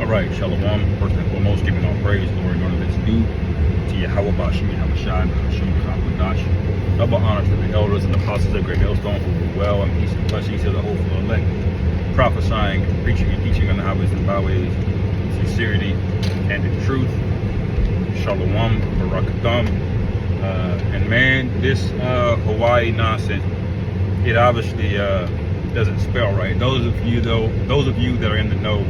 All right, Shalom. First and foremost, giving all praise, glory, and honor that's due to Yahweh Bashim, Yahweh Shai, Hashem, Kakwadash. Double honors to the elders and apostles of Great Hailstone who were well, and peace and blessings to the hopeful elect, prophesying, preaching, and teaching on the highways and byways, sincerity and in truth. Shalom, Barakatam. And man, this Hawaii nonsense, it obviously doesn't spell right. Those of you that are in the know,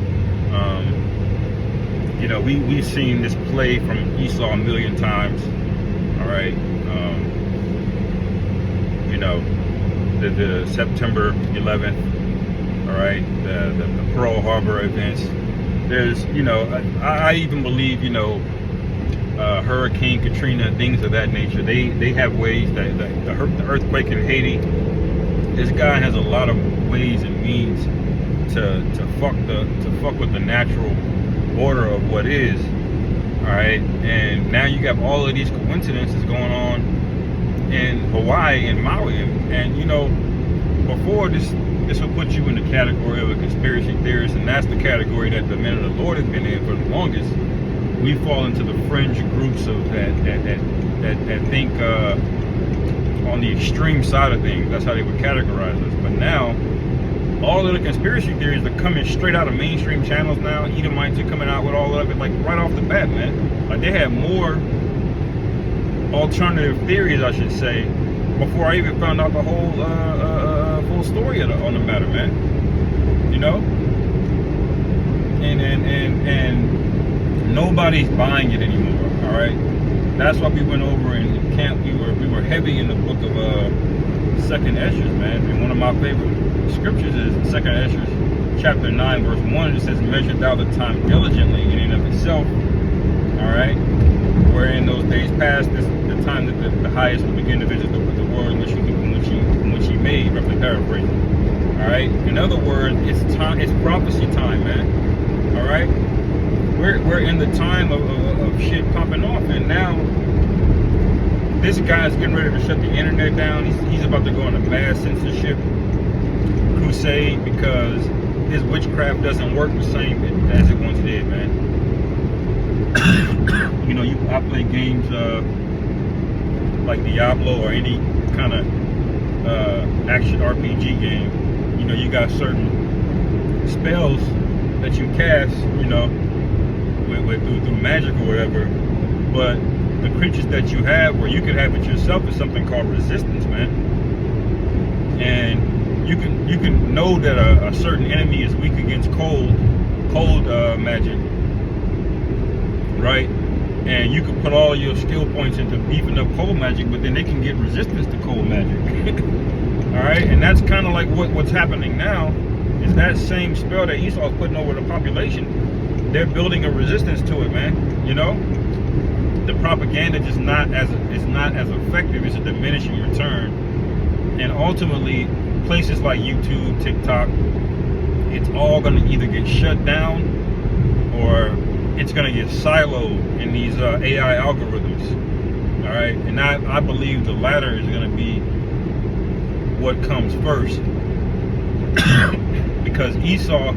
you know, we've seen this play from Esau a million times. All right, you know, the September 11th. All right, the Pearl Harbor events. There's, you know, I even believe, you know, Hurricane Katrina, things of that nature. They have ways that the earthquake in Haiti. This guy has a lot of ways and means to fuck with the natural order of what is. All right, and now you got all of these coincidences going on in Hawaii and Maui, and you know, before this will put you in the category of a conspiracy theorist, and that's the category that the men of the Lord have been in for the longest. We fall into the fringe groups of that think on the extreme side of things. That's how they would categorize us. But now, all of the conspiracy theories are coming straight out of mainstream channels now. Edomites are coming out with all of it, like right off the bat, man. Like they have more alternative theories, I should say, before I even found out the whole full story on the matter, man. You know, and nobody's buying it anymore. All right, that's why we went over in camp. We were heavy in the book of Second Esdras, man. And one of my favorite scriptures is Second Esdras, chapter 9, verse 1. It says, "Measure thou the time diligently in and of itself." All right, wherein those days past, this the time that the highest will begin to visit the world in which he made, roughly paraphrasing. All right. In other words, it's time. It's prophecy time, man. All right. We're in the time of shit popping off, and now this guy's getting ready to shut the internet down. He's about to go on a mass censorship crusade because his witchcraft doesn't work the same as it once did, man. You know, I play games like Diablo or any kind of action RPG game. You know, you got certain spells that you cast, you know, through magic or whatever, but the creatures that you have, where you could have it yourself, is something called resistance, man. And you can know that a certain enemy is weak against cold magic, right? And you can put all your skill points into beefing up cold magic, but then they can get resistance to cold magic. All right, and that's kind of like what's happening now. Is that same spell that Esau's putting over the population? They're building a resistance to it, man. You know, the propaganda is not as effective. It's a diminishing return, and ultimately, places like YouTube, TikTok, it's all going to either get shut down or it's going to get siloed in these AI algorithms. All right, and I believe the latter is going to be what comes first, because Esau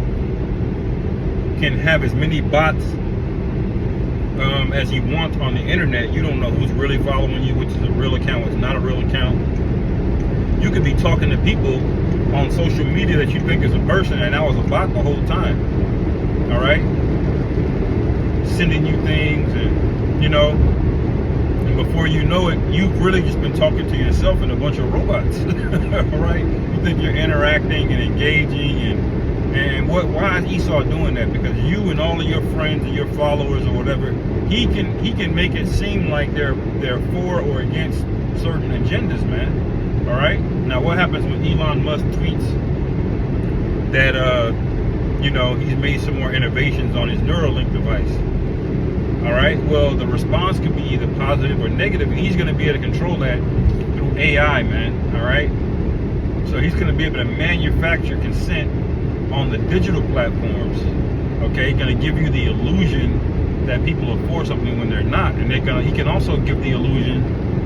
can have as many bots as you want on the internet. You don't know who's really following you, which is a real account, what's not a real account. You could be talking to people on social media that you think is a person, and that was a bot the whole time. All right, sending you things, and you know, and before you know it, you've really just been talking to yourself and a bunch of robots. All right, you think you're interacting and engaging, and why is Esau doing that? Because you and all of your friends and your followers or whatever, he can make it seem like they're for or against certain agendas, man. All right. Now, what happens when Elon Musk tweets that you know, he's made some more innovations on his Neuralink device? All right. Well, the response could be either positive or negative, and he's going to be able to control that through AI, man. All right. So he's going to be able to manufacture consent on the digital platforms. Okay, going to give you the illusion that people are for something when they're not, and he can also give the illusion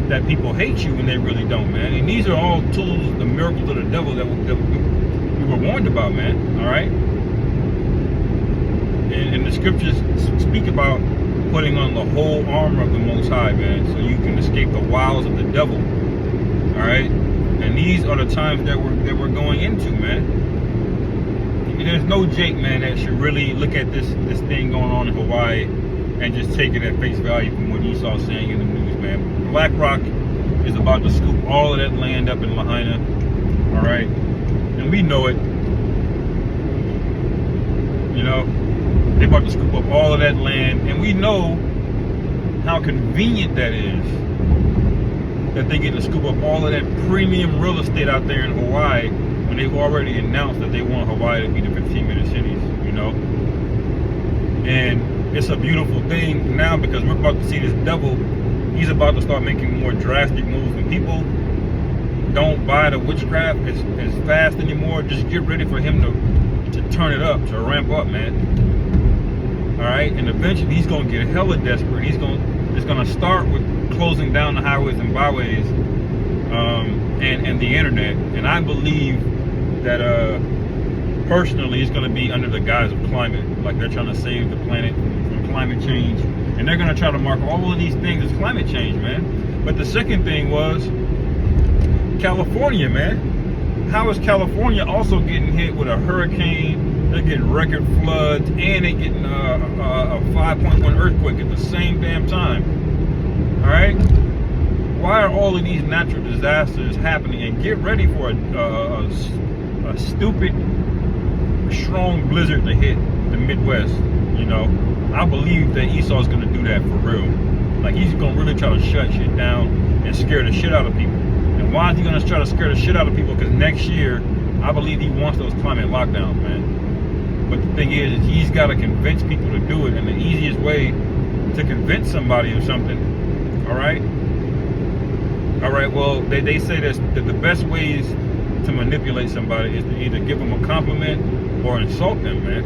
that people hate you when they really don't, man. And these are all tools, the miracles of the devil that we were warned about, man. All right. And the scriptures speak about putting on the whole armor of the Most High, man, so you can escape the wiles of the devil. All right, and these are the times that we're going into, man. And there's no Jake, man, that should really look at this thing going on in Hawaii and just take it at face value from what Esau's saying in the news, man. BlackRock is about to scoop all of that land up in Lahaina. All right, and we know it. You know, they're about to scoop up all of that land, and we know how convenient that is, that they get to scoop up all of that premium real estate out there in Hawaii when they've already announced that they want Hawaii to be the 15-minute cities, you know. And it's a beautiful thing now because we're about to see this devil. He's about to start making more drastic moves, and people don't buy the witchcraft as fast anymore. Just get ready for him to turn it up, to ramp up, man. All right, and eventually he's gonna get hella desperate. It's gonna start with closing down the highways and byways, and the internet. And I believe that personally, it's gonna be under the guise of climate, like they're trying to save the planet from climate change, and they're gonna try to mark all of these things as climate change, man. But the second thing was California, man. How is California also getting hit with a hurricane? They're getting record floods, and they're getting a 5.1 earthquake at the same damn time. All right? Why are all of these natural disasters happening? And get ready for a stupid, strong blizzard to hit the Midwest. You know, I believe that Esau's going to do that for real. Like, he's going to really try to shut shit down and scare the shit out of people. And why is he going to try to scare the shit out of people? Because next year, I believe he wants those climate lockdowns, man. But the thing is he's got to convince people to do it. And the easiest way to convince somebody of something, all right, well, they say that the best ways to manipulate somebody is to either give them a compliment or insult them, man.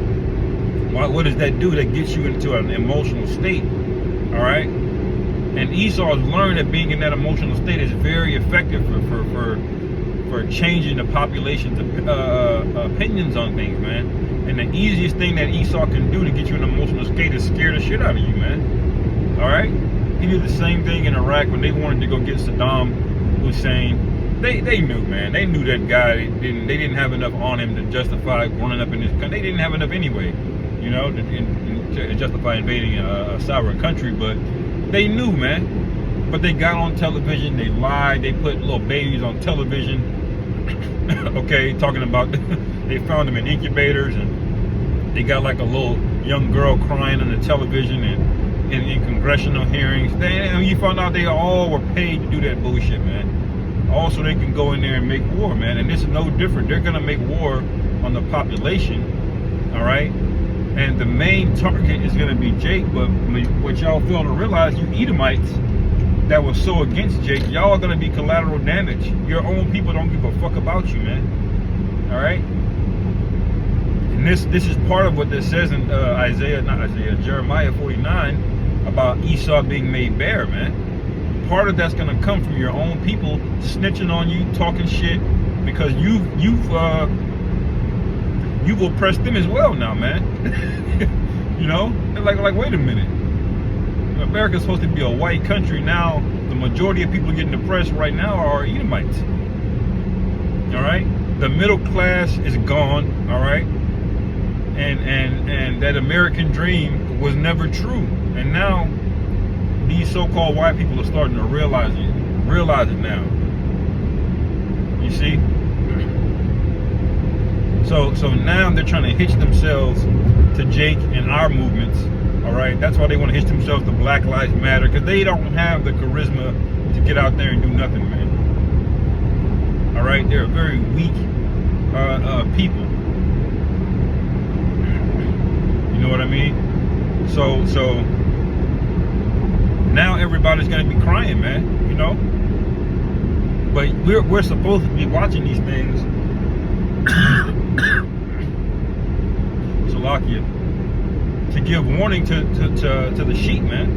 What does that do? That gets you into an emotional state, all right? And Esau has learned that being in that emotional state is very effective for changing the population's opinions on things, man. And the easiest thing that Esau can do to get you in an emotional state is scare the shit out of you, man. All right? He did the same thing in Iraq when they wanted to go get Saddam Hussein. They knew, man. They knew that guy. They didn't have enough on him to justify running up in this country. They didn't have enough anyway, you know, to justify invading a sovereign country. But they knew, man. But they got on television. They lied. They put little babies on television. Okay, talking about they found them in incubators, and they got like a little young girl crying on the television and in congressional hearings. You found out they all were paid to do that bullshit, man. Also, they can go in there and make war, man. And this is no different. They're gonna make war on the population, all right? And the main target is gonna be Jake. But what y'all fail to realize, you Edomites that was so against Jake, y'all are gonna be collateral damage. Your own people don't give a fuck about you, man. All right? And this is part of what this says in Jeremiah 49 about Esau being made bare, man. Part of that's gonna come from your own people snitching on you, talking shit, because you've oppressed them as well now, man. You know, like wait a minute. America's supposed to be a white country. Now the majority of people getting oppressed right now are Edomites. All right, the middle class is gone. All right, and that American dream was never true. And now these so-called white people are starting to realize it now. You see? So now they're trying to hitch themselves to Jake and our movements. All right, that's why they want to hitch themselves to Black Lives Matter, because they don't have the charisma to get out there and do nothing, man. All right, they're a very weak people. You know what I mean? So now everybody's gonna be crying, man. You know. But we're supposed to be watching these things. Salakia. To give warning to the sheep, man.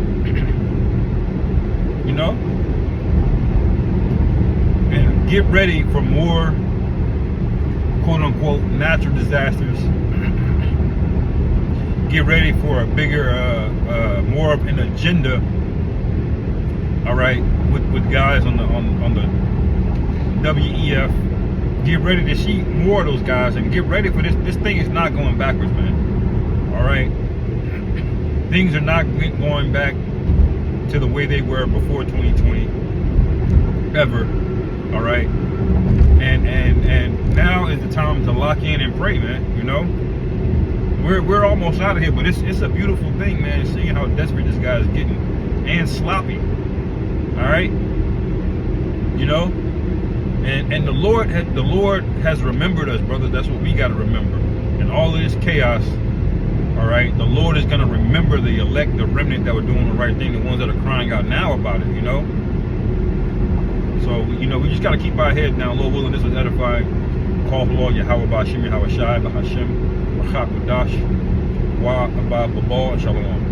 You know? And get ready for more quote unquote natural disasters. get ready for a bigger, more of an agenda. All right, with guys on the WEF. Get ready to see more of those guys and get ready for this. This thing is not going backwards, man. All right, things are not going back to the way they were before 2020 ever. All right, and now is the time to lock in and pray, man. You know, we're almost out of here, but it's a beautiful thing, man, seeing how desperate this guy is getting and sloppy. All right, you know, and the Lord has remembered us, brothers. That's what we got to remember. In all of this chaos, all right, the Lord is going to remember the elect, the remnant that were doing the right thing, the ones that are crying out now about it, you know. So, you know, we just got to keep our head down. Lord willing, this was edified. Call the Lord Yahweh Ba'Shem Yahweh Shai Ba'Hashem Ba'Chakwadash Wa Abba Babal and Shalom.